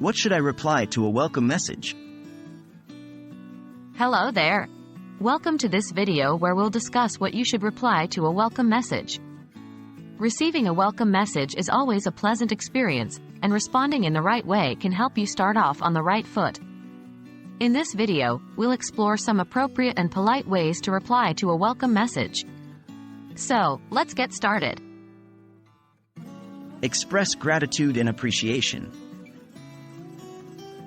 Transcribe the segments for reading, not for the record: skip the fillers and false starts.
What should I reply to a welcome message? Hello there. Welcome to this video where we'll discuss what you should reply to a welcome message. Receiving a welcome message is always a pleasant experience, and responding in the right way can help you start off on the right foot. In this video, we'll explore some appropriate and polite ways to reply to a welcome message. So, let's get started. Express gratitude and appreciation.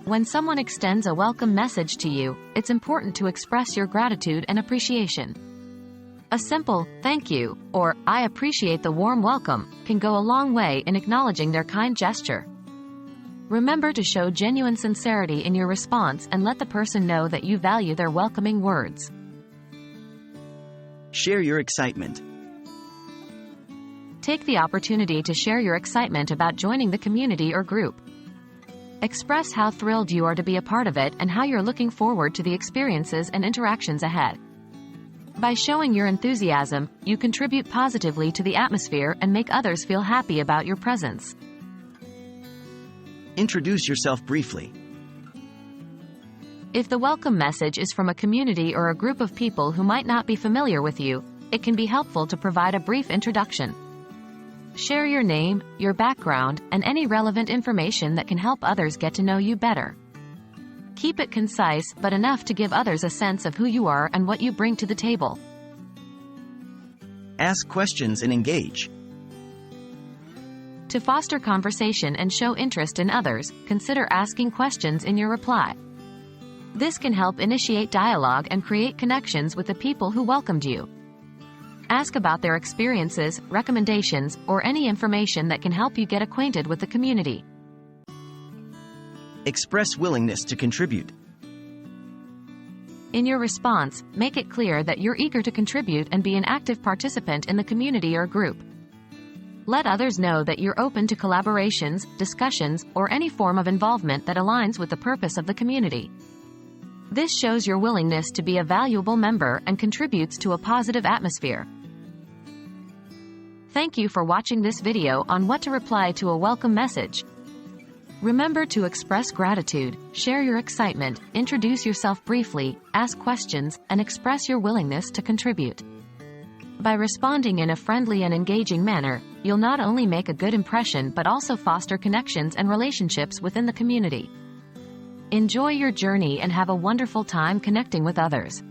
When someone extends a welcome message to you, it's important to express your gratitude and appreciation. A simple, "Thank you," or "I appreciate the warm welcome," can go a long way in acknowledging their kind gesture. Remember to show genuine sincerity in your response and let the person know that you value their welcoming words. Share your excitement. Take the opportunity to share your excitement about joining the community or group. Express how thrilled you are to be a part of it and how you're looking forward to the experiences and interactions ahead. By showing your enthusiasm, you contribute positively to the atmosphere and make others feel happy about your presence. Introduce yourself briefly. If the welcome message is from a community or a group of people who might not be familiar with you, it can be helpful to provide a brief introduction. Share your name, your background, and any relevant information that can help others get to know you better. Keep it concise but enough to give others a sense of who you are and what you bring to the table. Ask questions and engage. To foster conversation and show interest in others, consider asking questions in your reply. This can help initiate dialogue and create connections with the people who welcomed you. Ask about their experiences, recommendations, or any information that can help you get acquainted with the community. Express willingness to contribute. In your response, make it clear that you're eager to contribute and be an active participant in the community or group. Let others know that you're open to collaborations, discussions, or any form of involvement that aligns with the purpose of the community. This shows your willingness to be a valuable member and contributes to a positive atmosphere. Thank you for watching this video on what to reply to a welcome message. Remember to express gratitude, share your excitement, introduce yourself briefly, ask questions, and express your willingness to contribute. By responding in a friendly and engaging manner, you'll not only make a good impression but also foster connections and relationships within the community. Enjoy your journey and have a wonderful time connecting with others.